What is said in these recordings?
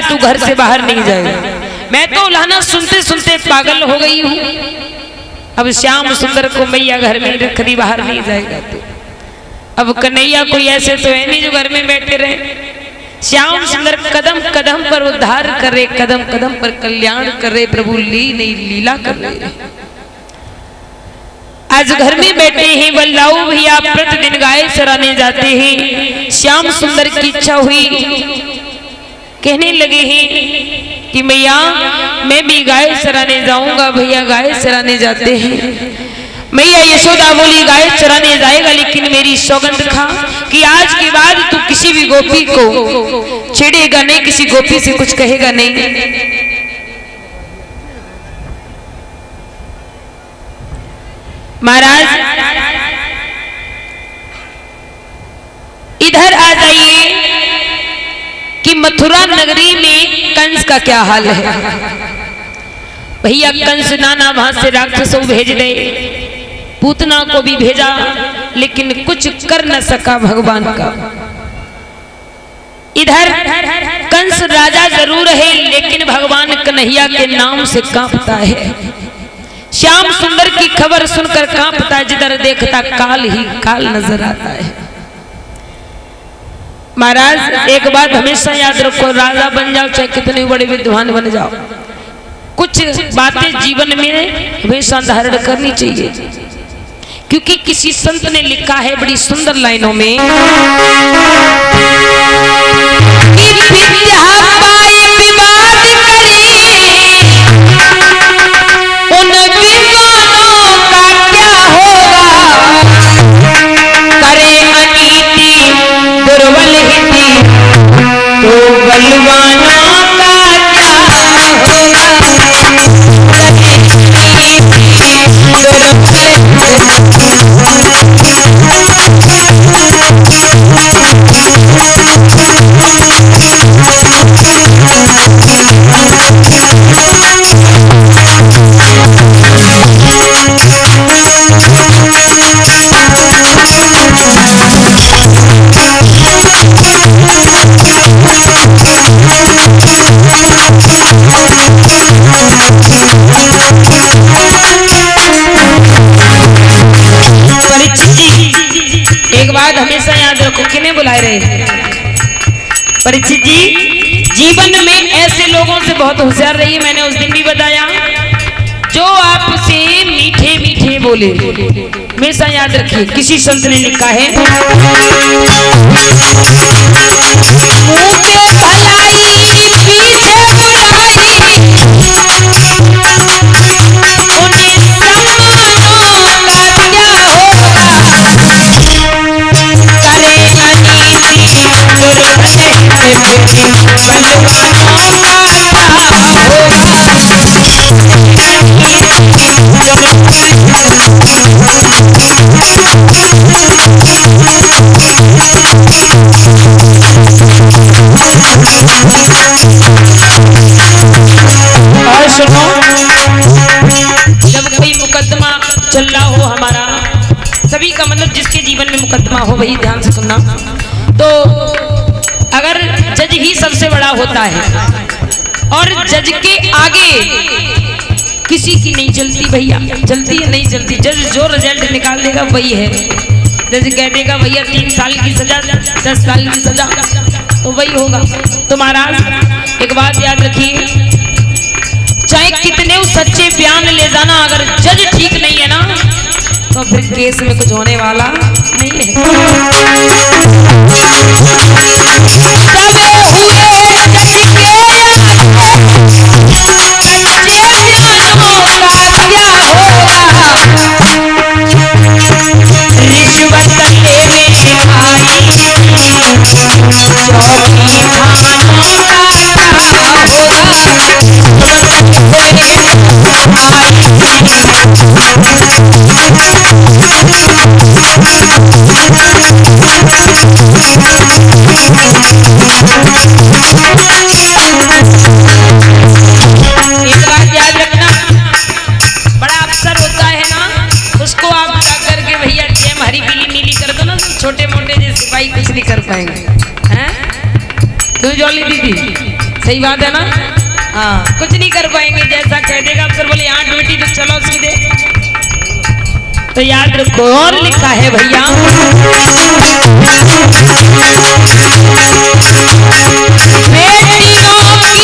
तू घर से बाहर नहीं जाएगा। मैं तो लाना सुनते सुनते पागल हो गई हूँ। अब श्याम सुंदर को मैया घर में रख दी, बाहर नहीं जाएगा तो। अब कन्हैया कोई ऐसे तो है नहीं जो घर में बैठे रहे। श्याम सुंदर कदम कदम पर उद्धार करे, कदम कदम पर कल्याण करे, प्रभु लीला कर रहे। आज घर में बैठे हैं बल्लाऊ भैया, प्रतिदिन गाय चराने जाते हैं। श्याम सुंदर की इच्छा हुई, कहने लगे हैं कि मैया मैं भी गाय चराने जाऊंगा। भैया गाय चराने जाते हैं। मैया यशोदा बोली गाय चराने जाएगा, लेकिन मेरी सौगंध खा कि आज के बाद तू किसी भी गोपी को छेड़ेगा नहीं, किसी गोपी से कुछ कहेगा नहीं। महाराज इधर आ जाइए कि मथुरा नगरी में कंस का क्या हाल है। भैया कंस नाना वहां से राक्षसों भेज दे, पूतना को भी भेजा, लेकिन कुछ कर न सका भगवान का। इधर कंस राजा जरूर है, लेकिन भगवान कन्हैया के नाम से कांपता है। श्याम सुंदर की खबर सुनकर कांपता है, जिधर देखता काल ही काल नजर आता है। महाराज एक बात हमेशा याद रखो, राजा बन जाओ चाहे कितने बड़े विद्वान बन जाओ, कुछ बातें जीवन में हमेशा धारण करनी चाहिए। क्योंकि किसी संत ने लिखा है बड़ी सुंदर लाइनों में, हमेशा याद रखो किन्हें बुलाए रहे। परीक्षित जी जीवन में ऐसे लोगों से बहुत होशियार रहिए। मैंने उस दिन भी बताया, जो आपसे मीठे मीठे बोले हमेशा याद रखिए। किसी संत ने लिखा है, चल रहा हो हमारा सभी का, मतलब जिसके जीवन में मुकदमा हो, वही ध्यान से सुनना। तो अगर जज ही सबसे बड़ा होता है और जज के आगे किसी की नहीं चलती, भैया चलती है नहीं चलती, जज जो रिजल्ट निकाल देगा वही है। जज कह देगा भैया 3 साल की सजा, 10 साल की सजा, तो वही होगा। तो महाराज एक बात याद रखिए, चाहे कितने सच्चे बयान ले जाना, अगर जज ठीक नहीं है ना तो फिर केस में कुछ होने वाला नहीं है। एक बात याद रखना, बड़ा अफसर होता है ना, उसको आप जाकर के भैया जय हरी पीली नीली कर दो ना, तो छोटे मोटे जो सिपाही कुछ नहीं कर पाएंगे। हैं क्यों जॉली दीदी, सही बात है ना? हाँ, कुछ नहीं कर पाएंगे। जैसा कह देगा अफसर, बोले यहाँ ड्यूटी तो चलो सीधे। तो याद रखो, और लिखा है भैया, बेटियों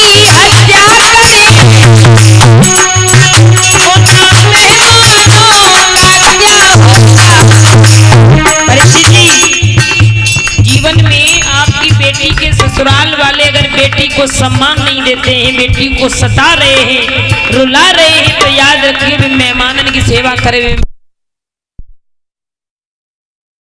की हत्या जीवन में आपकी बेटी के ससुराल वाले अगर बेटी को सम्मान नहीं देते हैं, बेटी को सता रहे हैं, रुला रहे हैं, तो याद रखिए मेहमानन की सेवा करे।